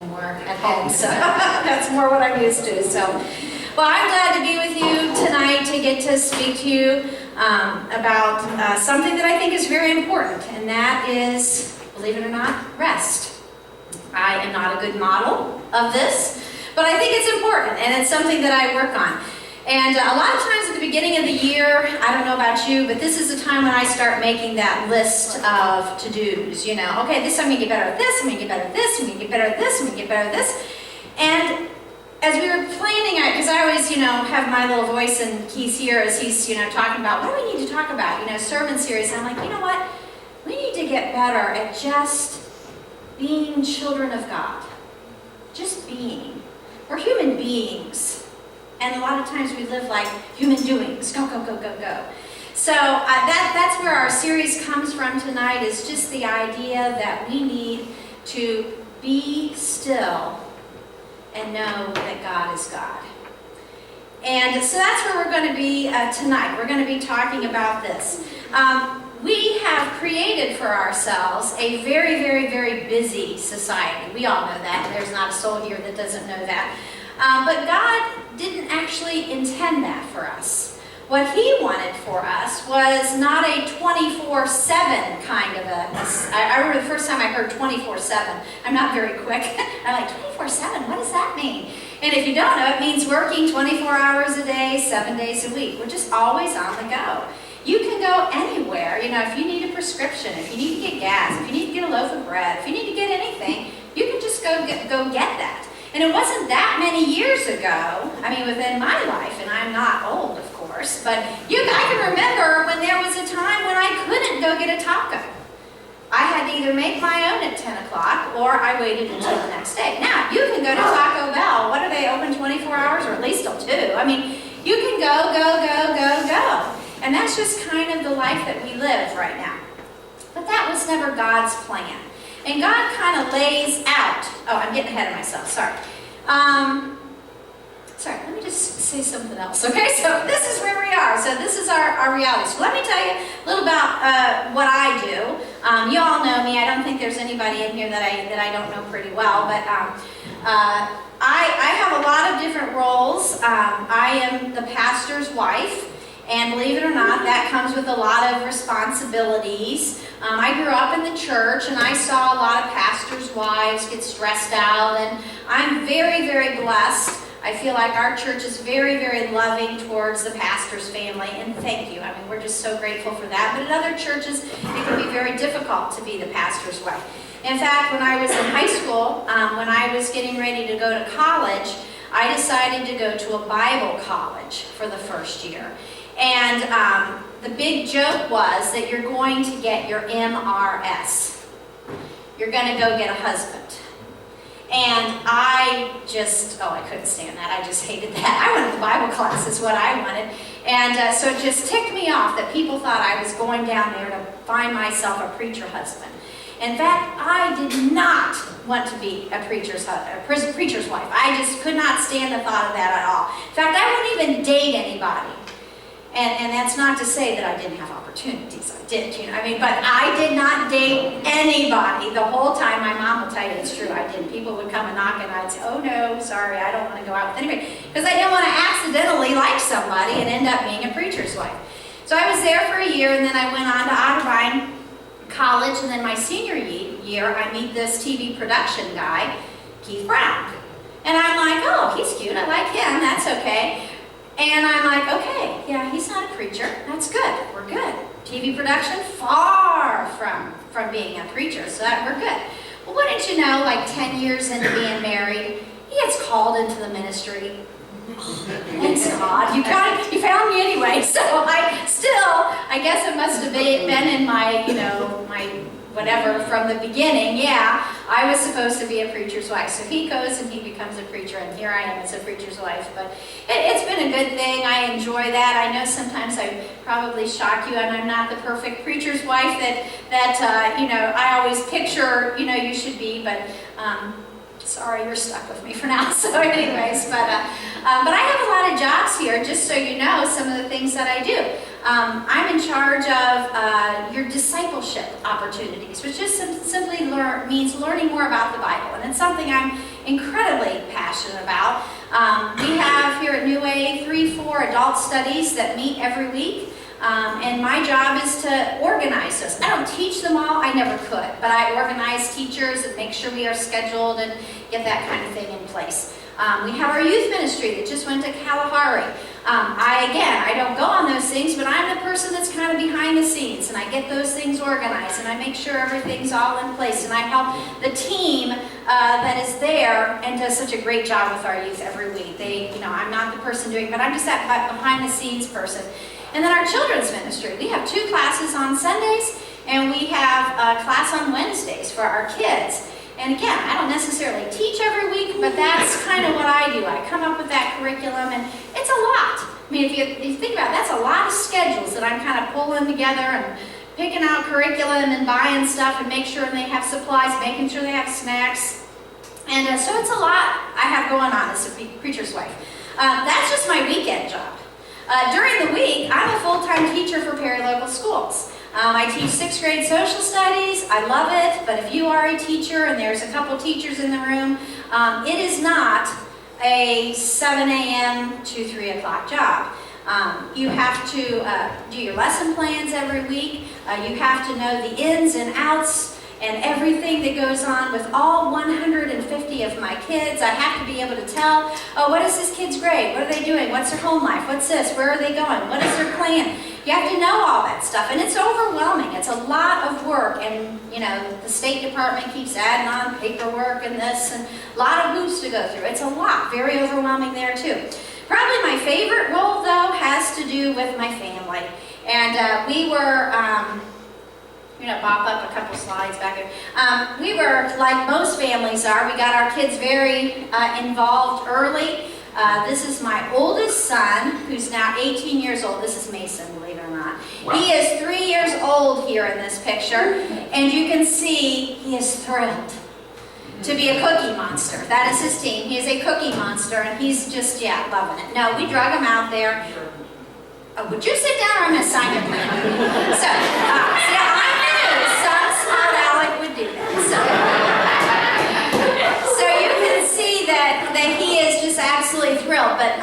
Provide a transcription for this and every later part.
more at home, so that's more what I'm used to. So, well, I'm glad to be with you tonight to get to speak to you about something that I think is very important, and that is, believe it or not, rest. I am not a good model of this, but I think it's important, and it's something that I work on. And a lot of times at the beginning of the year, I don't know about you, but this is the time when I start making that list of to-dos, you know. Okay, this I'm going to get better at this, I'm going to get better at this, I'm going to get better at this, I'm going to get better at this. And as we were planning, because I always, have my little voice in Keith's ear as he's, talking about, what do we need to talk about, sermon series. And I'm like, you know what? We need to get better at just being children of God. Just being. We're human beings. And a lot of times we live like human doings. Go, go, go, go, go. So that's where our series comes from tonight, is just the idea that we need to be still and know that God is God. And so that's where we're going to be tonight. We're going to be talking about this. We have created for ourselves a very, very, very busy society. We all know that. There's not a soul here that doesn't know that. But God didn't actually intend that for us. What He wanted for us was not a 24/7 kind of I remember the first time I heard 24/7. I'm not very quick. I'm like, 24/7? What does that mean? And if you don't know, it means working 24 hours a day, 7 days a week. We're just always on the go. You can go anywhere. If you need a prescription, if you need to get gas, if you need to get a loaf of bread, if you need to get anything, you can just go get that. And it wasn't that many years ago, within my life, and I'm not old, of course, but I can remember when there was a time when I couldn't go get a taco. I had to either make my own at 10 o'clock, or I waited until the next day. Now, you can go to Taco Bell. What are they, open 24 hours, or at least till 2? You can go. And that's just kind of the life that we live right now. But that was never God's plan. And God kind of lays out, I'm getting ahead of myself, sorry. Let me just say something else, okay? So this is where we are. So this is our reality. So let me tell you a little about what I do. You all know me. I don't think there's anybody in here that I don't know pretty well, but I have a lot of different roles. I am the pastor's wife. And believe it or not, that comes with a lot of responsibilities. I grew up in the church, and I saw a lot of pastors' wives get stressed out, and I'm very, very blessed. I feel like our church is very, very loving towards the pastor's family, and thank you. We're just so grateful for that. But in other churches, it can be very difficult to be the pastor's wife. In fact, when I was in high school, when I was getting ready to go to college, I decided to go to a Bible college for the first year. And the big joke was that you're going to get your MRS. You're going to go get a husband. And I couldn't stand that. I just hated that. I wanted the Bible class is what I wanted. And so it just ticked me off that people thought I was going down there to find myself a preacher husband. In fact, I did not want to be a preacher's wife. I just could not stand the thought of that at all. In fact, I wouldn't even date anybody. And that's not to say that I didn't have opportunities. I did, but I did not date anybody the whole time. My mom will tell you it's true, I didn't. People would come and knock, and I'd say, oh no, sorry, I don't want to go out with anybody. Because I didn't want to accidentally like somebody and end up being a preacher's wife. So I was there for a year, and then I went on to Otterbein College, and then my senior year, I meet this TV production guy, Keith Brown. And I'm like, oh, he's cute, I like him, that's okay. And I'm like, okay, yeah, he's not a preacher. That's good. We're good. TV production, far from being a preacher, so that we're good. Well, wouldn't you know, like 10 years into being married, he gets called into the ministry. Thanks God. You found me anyway. So I guess it must have been in my, my whatever from the beginning. Yeah, I was supposed to be a preacher's wife. So he goes and he becomes a preacher, and here I am as a preacher's wife. But it's been a good thing. I enjoy that. I know sometimes I probably shock you, and I'm not the perfect preacher's wife that I always picture, you should be, but sorry, you're stuck with me for now. So anyways, but I have a lot of jobs here, just so you know some of the things that I do. I'm in charge of your discipleship opportunities, which just simply means learning more about the Bible. And it's something I'm incredibly passionate about. We have here at New Way 3-4 adult studies that meet every week. And my job is to organize those. I don't teach them all, I never could, but I organize teachers and make sure we are scheduled and get that kind of thing in place. We have our youth ministry that just went to Kalahari. I don't go on those things, but I'm the person that's kind of behind the scenes, and I get those things organized, and I make sure everything's all in place, and I help the team that is there and does such a great job with our youth every week. I'm not the person doing it, but I'm just that behind the scenes person. And then our children's ministry. We have 2 classes on Sundays, and we have a class on Wednesdays for our kids. And again, I don't necessarily teach every week, but that's kind of what I do. I come up with that curriculum, and it's a lot. I mean, if you think about it, that's a lot of schedules that I'm kind of pulling together and picking out curriculum and buying stuff and make sure they have supplies, making sure they have snacks. And so it's a lot I have going on as a preacher's wife. That's just my weekend job. During the week, I'm a full-time teacher for Perry Local Schools. I teach 6th grade social studies. I love it, but if you are a teacher, and there's a couple teachers in the room, it is not a 7 a.m. to 3 o'clock job. You have to do your lesson plans every week. You have to know the ins and outs and everything that goes on with all 150 of my kids. I have to be able to tell, oh, what is this kid's grade? What are they doing? What's their home life? What's this? Where are they going? What is their plan? You have to know all that stuff, and it's overwhelming. It's a lot of work, and the State Department keeps adding on paperwork and this, and a lot of hoops to go through. It's a lot, very overwhelming there too. Probably my favorite role, though, has to do with my family. And we were, bop up a couple slides back here. We were, like most families are, we got our kids very involved early. This is my oldest son, who's now 18 years old. This is Mason, believe it or not. Wow. He is 3 years old here in this picture, and you can see he is thrilled to be a Cookie Monster. That is his team. He is a Cookie Monster, and he's just, loving it. No, we drug him out there. Oh, would you sit down, or I'm going to sign your plan? So, I knew some smart aleck would do that. So you can see that he is just absolutely thrilled. But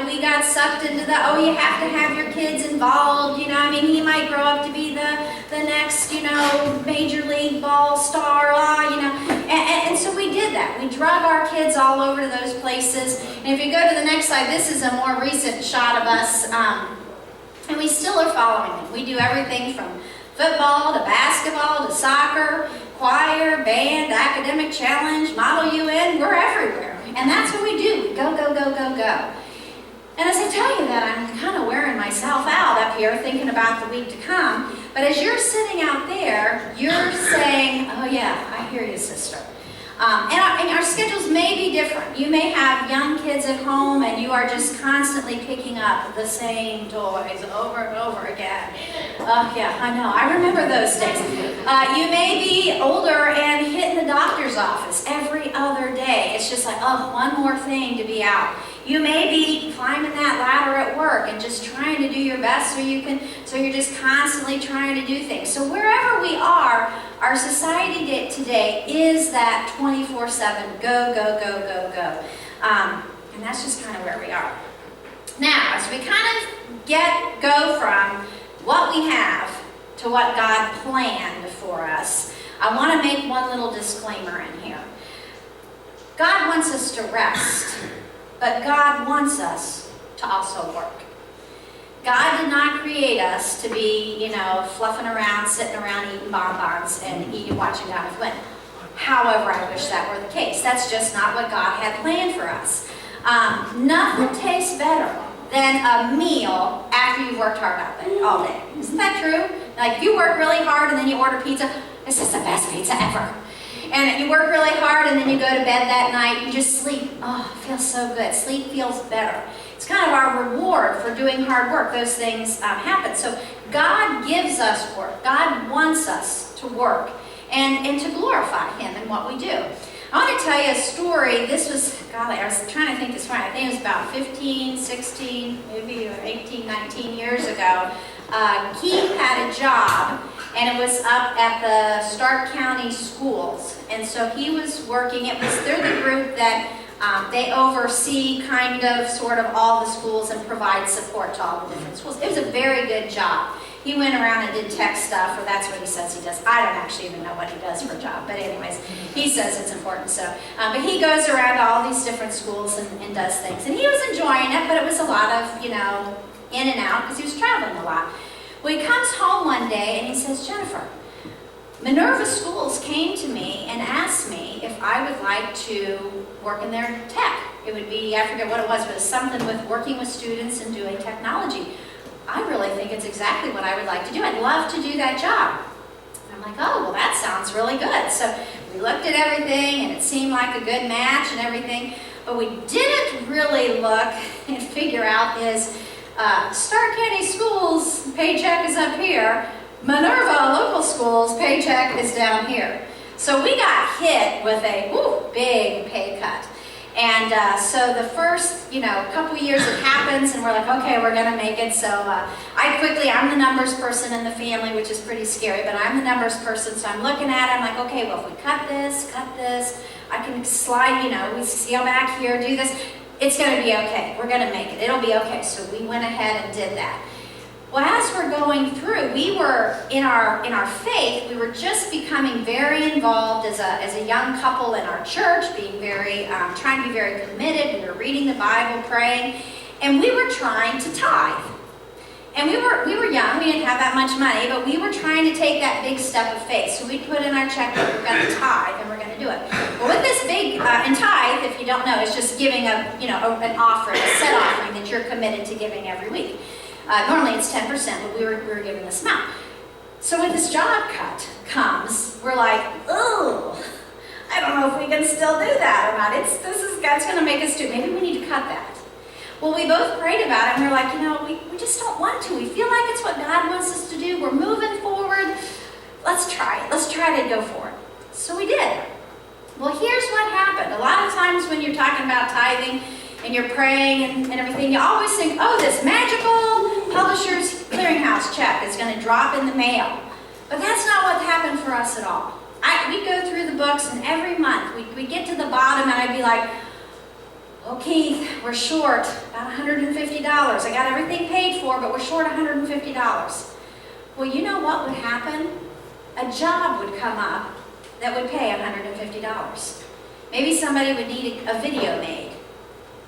we got sucked into you have to have your kids involved. He might grow up to be the next, major league ball star, And so we did that. We drug our kids all over to those places. And if you go to the next slide, this is a more recent shot of us. And we still are following them. We do everything from football to basketball to soccer, choir, band, academic challenge, Model UN. We're everywhere. And that's what we do. We go, go, go, go, go. And as I tell you that, I'm kind of wearing myself out up here thinking about the week to come. But as you're sitting out there, you're saying, oh yeah, I hear you, sister. And our schedules may be different. You may have young kids at home and you are just constantly picking up the same toys over and over again. Oh yeah, I know. I remember those days. You may be older and hitting the doctor's office every other day. It's just like, one more thing to be out. You may be climbing that ladder at work and just trying to do your best so you're just constantly trying to do things. So wherever we are, our society today is that 24/7 go, go, go, go, go. And that's just kind of where we are. Now, as we kind of go from what we have to what God planned for us, I want to make one little disclaimer in here. God wants us to rest. But God wants us to also work. God did not create us to be, fluffing around, sitting around eating bonbons and watching Gone with the Wind. However, I wish that were the case. That's just not what God had planned for us. Nothing tastes better than a meal after you've worked hard all day. Isn't that true? Like if you work really hard and then you order pizza, this is the best pizza ever. And you work really hard and then you go to bed that night, you just sleep. Oh, it feels so good. Sleep feels better. It's kind of our reward for doing hard work. Those things happen. So God gives us work. God wants us to work and to glorify Him in what we do. I want to tell you a story. This was, golly, I was trying to think this morning. I think it was about 15, 16, maybe 18, 19 years ago. Keith had a job, and it was up at the Stark County Schools. And so he was working, they're the group They oversee kind of, sort of all the schools and provide support to all the different schools. It was a very good job. He went around and did tech stuff, or that's what he says he does. I don't actually even know what he does for a job, but anyways, he says it's important. So, but he goes around to all these different schools and does things. And he was enjoying it, but it was a lot of, in and out, because he was traveling a lot. Well, he comes home one day and he says, Jennifer, Minerva Schools came to me and asked me if I would like to work in their tech. It would be, I forget what it was, but it was something with working with students and doing technology. I really think it's exactly what I would like to do. I'd love to do that job. I'm like, oh, well, that sounds really good. So we looked at everything, and it seemed like a good match and everything. But we didn't really look and figure out is Stark County Schools paycheck is up here. Minerva Local Schools paycheck is down here. So we got hit with a big pay cut. And so the first, couple years it happens, and we're like, okay, we're going to make it. So I'm the numbers person in the family, which is pretty scary, but I'm the numbers person. So I'm looking at it, I'm like, okay, well, if we cut this, I can slide, we scale back here, do this. It's going to be okay. We're going to make it. It'll be okay. So we went ahead and did that. Well, as we're going through, we were in our faith. We were just becoming very involved as a young couple in our church, being very trying to be very committed. We were reading the Bible, praying, and we were trying to tithe. And we were young. We didn't have that much money, but we were trying to take that big step of faith. So we put in our checkbook, we're going to tithe, and we're going to do it. But with this big and tithe, if you don't know, it's just giving an offering, a set offering that you're committed to giving every week. Normally it's 10%, but we were given this amount. So when this job cut comes, we're like, oh, I don't know if we can still do that or not. God's going to make us do. Maybe we need to cut that. Well, we both prayed about it, and we're like, we just don't want to. We feel like it's what God wants us to do. We're moving forward. Let's try it. Let's try to go for it. So we did. Well, here's what happened. A lot of times when you're talking about tithing, and you're praying and everything, you always think, oh, this magical Publishers Clearinghouse check is going to drop in the mail. But that's not what happened for us at all. We go through the books, and every month we get to the bottom, and I'd be like, oh, Keith, we're short about $150. I got everything paid for, but we're short $150. Well, you know what would happen? A job would come up that would pay $150. Maybe somebody would need a video made,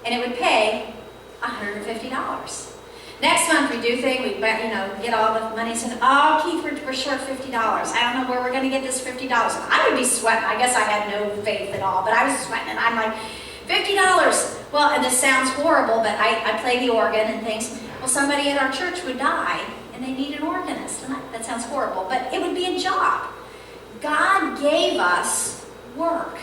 and it would pay $150. Next month we do things, we get all the money, and oh, Keith, we're short $50. I don't know where we're going to get this $50. And I would be sweating. I guess I had no faith at all, but I was sweating, and I'm like, $50. Well, and this sounds horrible, but I play the organ and things. Well, somebody at our church would die, and they need an organist. And that sounds horrible, but it would be a job. God gave us work.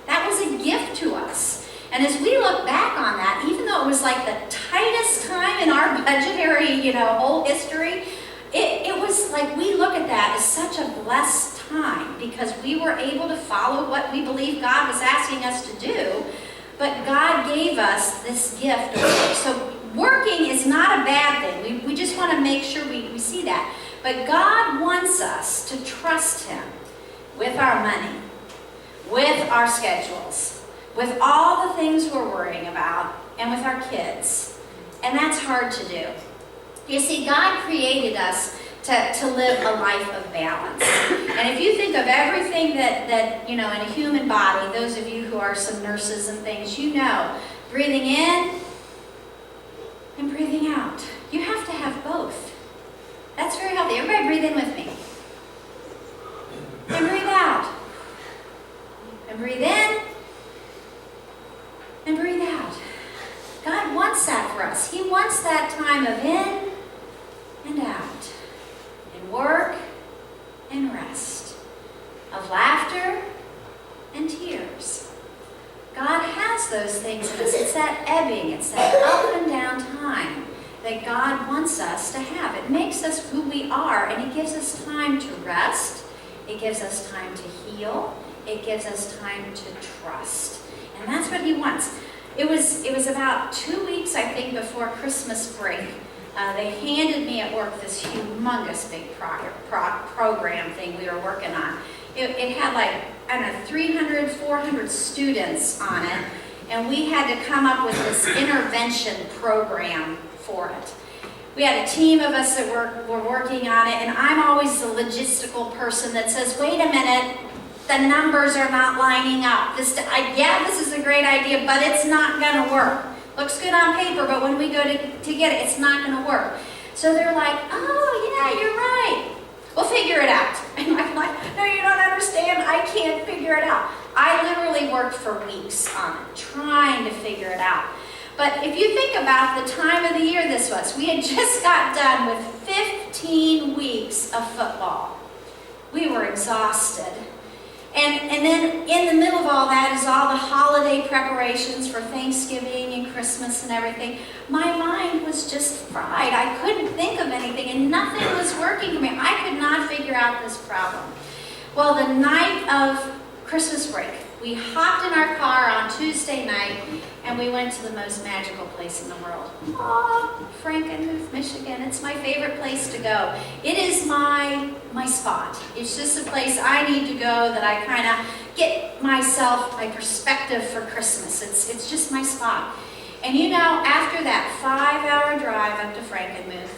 That was a gift to us. And as we look back on that, even though it was like the tightest time in our budgetary, whole history, it was like we look at that as such a blessed time because we were able to follow what we believe God was asking us to do, but God gave us this gift of work. So working is not a bad thing. We just want to make sure we see that. But God wants us to trust Him with our money, with our schedules, with all the things we're worrying about, and with our kids. And that's hard to do. You see, God created us to live a life of balance. And if you think of everything that in a human body, those of you who are some nurses and things, breathing in and breathing out. You have to have both. That's very healthy. Everybody breathe in with me. And breathe out. And breathe in. And breathe out. God wants that for us. He wants that time of in and out, and work and rest, of laughter and tears. God has those things in us. It's that ebbing, it's that up and down time that God wants us to have. It makes us who we are, and it gives us time to rest. It gives us time to heal. It gives us time to trust. And that's what He wants. It was about 2 weeks, I think, before Christmas break. They handed me at work this humongous big program thing we were working on. It had 300, 400 students on it. and we had to come up with this intervention program for it. We had a team of us that were working on it, and I'm always the logistical person that says, wait a minute, the numbers are not lining up. This is a great idea, but it's not going to work. Looks good on paper, but when we go to get it, it's not going to work. So they're like, oh, yeah, you're right. We'll figure it out. And I'm like, no, you don't understand. I can't figure it out. I literally worked for weeks on it, trying to figure it out. But if you think about the time of the year this was, we had just got done with 15 weeks of football. We were exhausted. And then in the middle of all that is all the holiday preparations for Thanksgiving and Christmas and everything. My mind was just fried. I couldn't think of anything, and nothing was working for me. I could not figure out this problem. Well, the night of Christmas break, we hopped in our car on Tuesday night, and we went to the most magical place in the world. Oh, Frankenmuth, Michigan. It's my favorite place to go. It is my spot. It's just a place I need to go that I kind of get myself, my perspective for Christmas. It's just my spot. And you know, after that 5-hour drive up to Frankenmuth,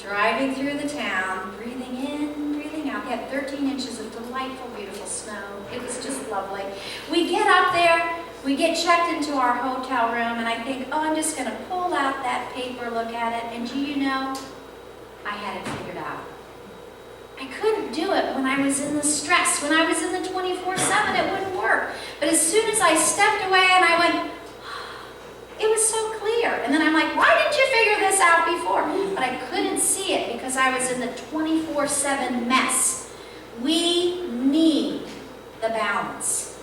driving through the town, breathing in, breathing out. We had 13 inches of delightful, beautiful snow. It was just lovely. We get up there, we get checked into our hotel room, and I think, oh, I'm just going to pull out that paper, look at it, and do you know, I had it figured out. I couldn't do it when I was in the stress. When I was in the 24/7, it wouldn't work. But as soon as I stepped away and I went, it was so clear. And then I'm like, why didn't you figure this out before? But I couldn't see it because I was in the 24/7 mess. We need the balance.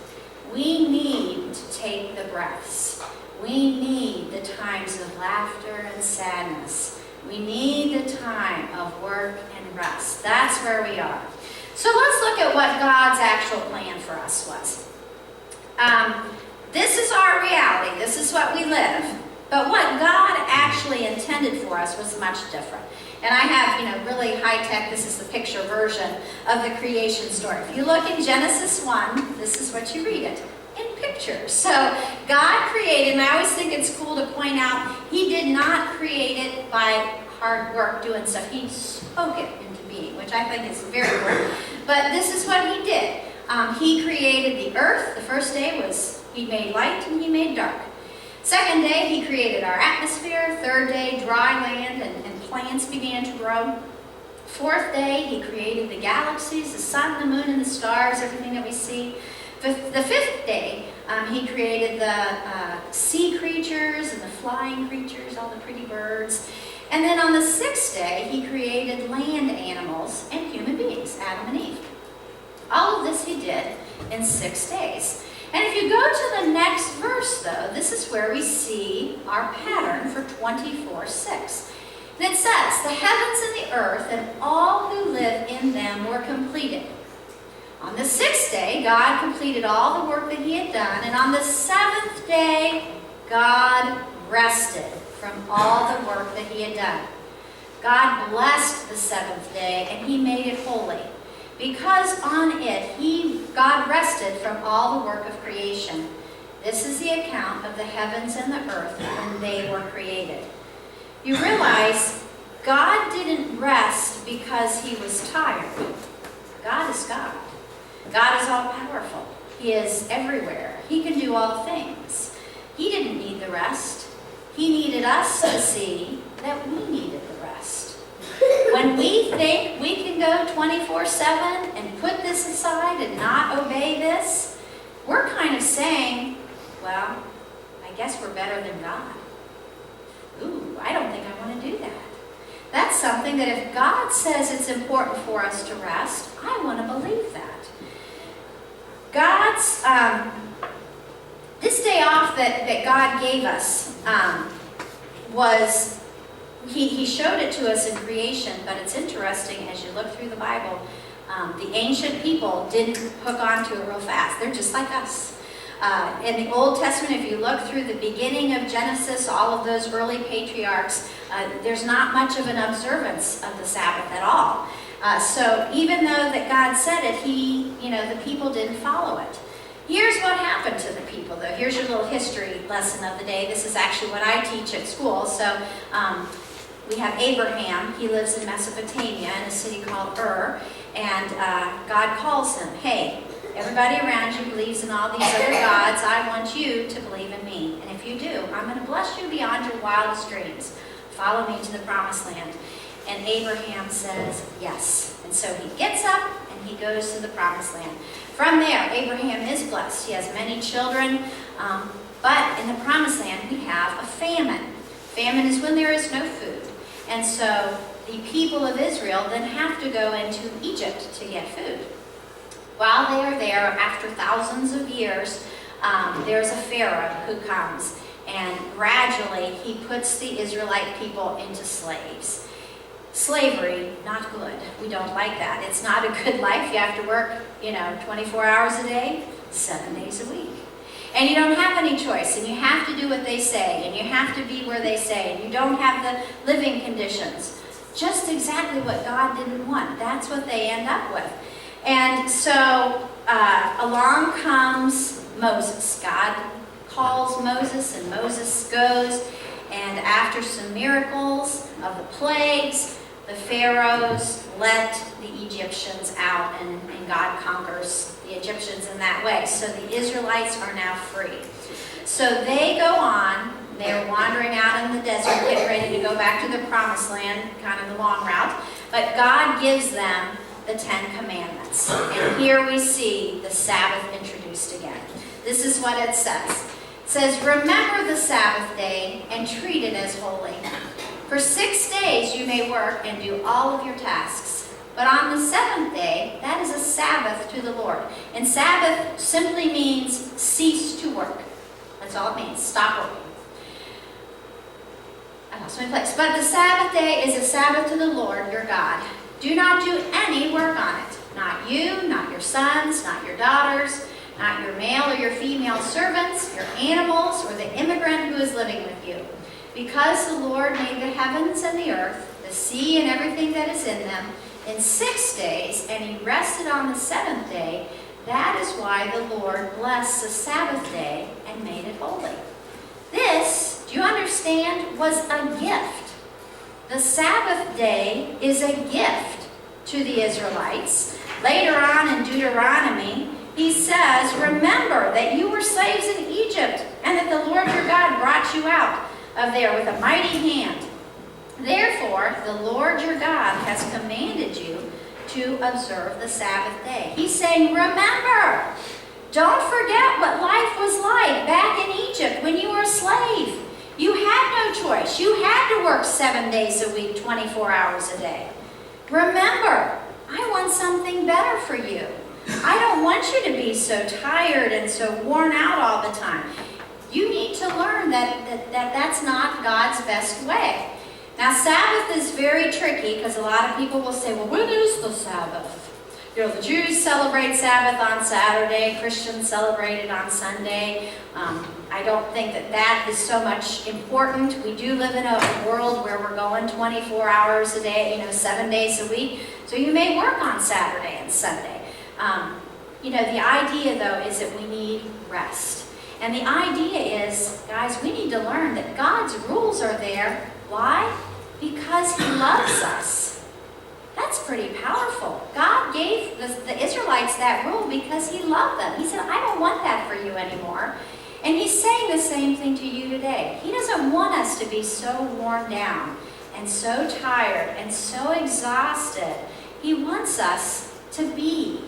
We need to take the breaths. We need the times of laughter and sadness. We need the time of work and rest. That's where we are. So let's look at what God's actual plan for us was. This is our reality. This is what we live. But what God actually intended for us was much different. And I have, really high-tech, this is the picture version of the creation story. If you look in Genesis 1, this is what you read it, in pictures. So God created, and I always think it's cool to point out, He did not create it by hard work doing stuff. He spoke it into being, which I think is very important. But this is what He did. He created the earth. The first day was He made light and He made dark. Second day, He created our atmosphere. Third day, dry land and plants began to grow. Fourth day, He created the galaxies, the sun, the moon, and the stars, everything that we see. The fifth day, He created the sea creatures and the flying creatures, all the pretty birds. And then on the sixth day, He created land animals and human beings, Adam and Eve. All of this He did in 6 days. And if you go to the next verse, though, this is where we see our pattern for 24/6. And it says, the heavens and the earth and all who live in them were completed. On the sixth day, God completed all the work that He had done. And on the seventh day, God rested from all the work that He had done. God blessed the seventh day, and He made it holy. Because on it, God rested from all the work of creation. This is the account of the heavens and the earth when they were created. You realize God didn't rest because He was tired. God is God. God is all-powerful. He is everywhere. He can do all things. He didn't need the rest. He needed us to see that we needed the rest. When we think we can go 24/7 and put this aside and not obey this, we're kind of saying, well, I guess we're better than God. Ooh, I don't think I want to do that. That's something that if God says it's important for us to rest, I want to believe that. This day off that God gave us was, He showed it to us in creation, but it's interesting as you look through the Bible, the ancient people didn't hook onto it real fast. They're just like us. In the Old Testament, if you look through the beginning of Genesis, all of those early patriarchs, there's not much of an observance of the Sabbath at all. So even though that God said it, the people didn't follow it. Here's what happened to the people. though. Here's your little history lesson of the day. This is actually what I teach at school. So we have Abraham. He lives in Mesopotamia in a city called Ur. And God calls him, hey, everybody around you believes in all these other gods. I want you to believe in me. And if you do, I'm going to bless you beyond your wildest dreams. Follow me to the promised land. And Abraham says yes. And so he gets up and he goes to the promised land. From there, Abraham is blessed. He has many children. But in the promised land, we have a famine. Famine is when there is no food. And so the people of Israel then have to go into Egypt to get food. While they are there, after thousands of years, there's a Pharaoh who comes, and gradually he puts the Israelite people into slaves. Slavery, not good. We don't like that. It's not a good life. You have to work, 24 hours a day, 7 days a week. And you don't have any choice, and you have to do what they say, and you have to be where they say, and you don't have the living conditions. Just exactly what God didn't want. That's what they end up with. And so along comes Moses. God calls Moses, and Moses goes, and after some miracles of the plagues, the pharaohs let the Egyptians out, and God conquers the Egyptians in that way. So the Israelites are now free. So they go on. They're wandering out in the desert, getting ready to go back to the promised land, kind of the long route. But God gives them the 10 Commandments. And here we see the Sabbath introduced again. This is what it says. It says, remember the Sabbath day and treat it as holy. For 6 days you may work and do all of your tasks. But on the seventh day, that is a Sabbath to the Lord. And Sabbath simply means cease to work. That's all it means. Stop working. I lost my place. But the Sabbath day is a Sabbath to the Lord your God. Do not do any work on it. Not you, not your sons, not your daughters, not your male or your female servants, your animals, or the immigrant who is living with you. Because the Lord made the heavens and the earth, the sea and everything that is in them, in 6 days, and he rested on the seventh day, that is why the Lord blessed the Sabbath day and made it holy. This, do you understand, was a gift. The Sabbath day is a gift to the Israelites. Later on in Deuteronomy, he says, remember that you were slaves in Egypt, and that the Lord your God brought you out of there with a mighty hand. Therefore, the Lord your God has commanded you to observe the Sabbath day. He's saying, remember, don't forget what life was like back in Egypt when you were a slave. You had no choice. You had to work 7 days a week, 24 hours a day. Remember, I want something better for you. I don't want you to be so tired and so worn out all the time. You need to learn that that's not God's best way. Now, Sabbath is very tricky because a lot of people will say, well, when is the Sabbath? The Jews celebrate Sabbath on Saturday. Christians celebrate it on Sunday. I don't think that is so much important. We do live in a world where we're going 24 hours a day, 7 days a week. So you may work on Saturday and Sunday. The idea, though, is that we need rest. And the idea is, guys, we need to learn that God's rules are there. Why? Because he loves us. That's pretty powerful. God gave the Israelites that rule because he loved them. He said, I don't want that for you anymore. And he's saying the same thing to you today. He doesn't want us to be so worn down and so tired and so exhausted. He wants us to be.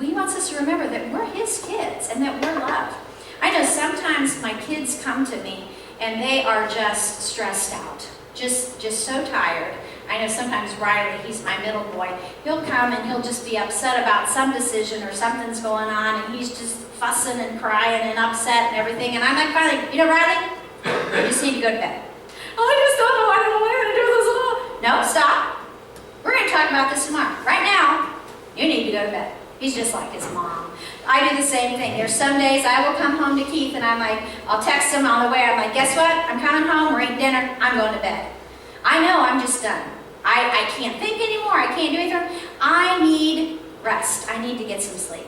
He wants us to remember that we're his kids and that we're loved. I know sometimes my kids come to me and they are just stressed out, just so tired. I know sometimes Riley, he's my middle boy, he'll come and he'll just be upset about some decision or something's going on, and he's just fussing and crying and upset and everything. And I'm like, finally, Riley, you just need to go to bed. Oh, I just don't know what I'm going to do this at all. No, stop. We're going to talk about this tomorrow. Right now, you need to go to bed. He's just like his mom. I do the same thing. There's some days I will come home to Keith and I'm like, I'll text him on the way. I'm like, guess what? I'm coming home. We're eating dinner. I'm going to bed. I know I'm just done. I can't think anymore. I can't do anything. I need rest. I need to get some sleep.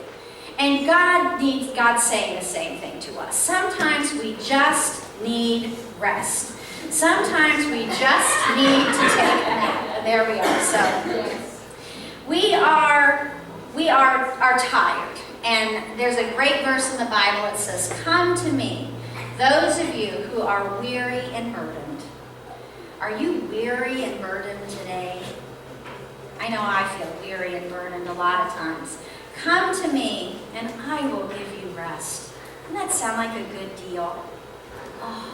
And God's saying the same thing. to us. Sometimes we just need rest. Sometimes we just need to take a nap. There we are. So we are tired. And there's a great verse in the Bible that says, "Come to me, those of you who are weary and burdened." Are you weary and burdened today? I know I feel weary and burdened a lot of times. Come to me and I will give you rest. Doesn't that sound like a good deal? Oh.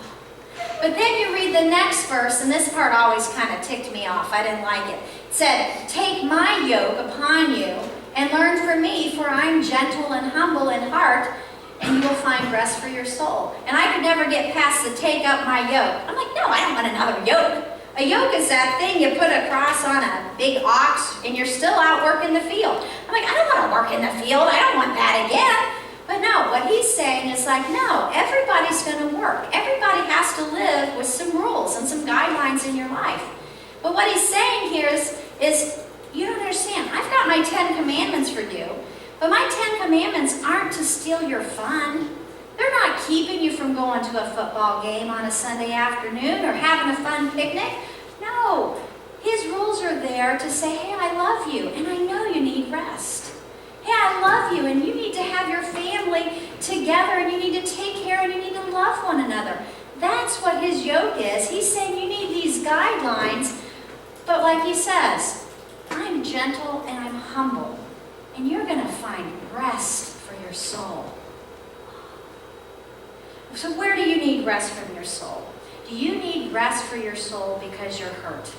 But then you read the next verse, and this part always kind of ticked me off. I didn't like it. It said, "Take my yoke upon you and learn from me, for I'm gentle and humble in heart, and you will find rest for your soul." And I could never get past the "take up my yoke." I'm like, no, I don't want another yoke. A yoke is that thing you put across on a big ox, and you're still out working the field. I'm like, I don't want to work in the field. I don't want that again. But no, what he's saying is like, no, everybody's going to work. Everybody has to live with some rules and some guidelines in your life. But what he's saying here is you don't understand. I've got my 10 commandments for you, but my 10 commandments aren't to steal your fun. They're not keeping you from going to a football game on a Sunday afternoon or having a fun picnic. No, his rules are there to say, hey, I love you, and I know you need rest. Hey, I love you, and you need to have your family together, and you need to take care, and you need to love one another. That's what his yoke is. He's saying you need these guidelines, but like he says, I'm gentle and I'm humble, and you're going to find rest for your soul. So where do you need rest from your soul? Do you need rest for your soul because you're hurt?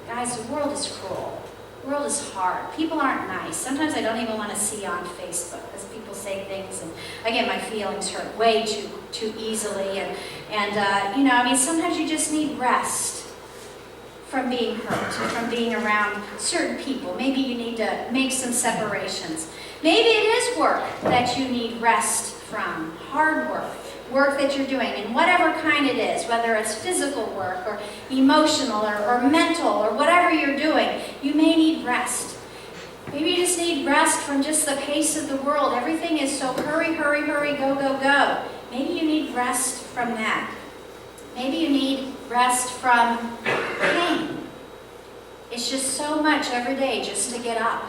Guys, the world is cruel. The world is hard. People aren't nice. Sometimes I don't even want to see on Facebook because people say things, and I get my feelings hurt way too easily. And sometimes you just need rest from being hurt, from being around certain people. Maybe you need to make some separations. Maybe it is work that you need rest from, hard work that you're doing, and whatever kind it is, whether it's physical work or emotional or mental or whatever you're doing, you may need rest. Maybe you just need rest from just the pace of the world. Everything is so hurry, hurry, hurry, go, go, go. Maybe you need rest from that. Maybe you need rest from pain. It's just so much every day just to get up.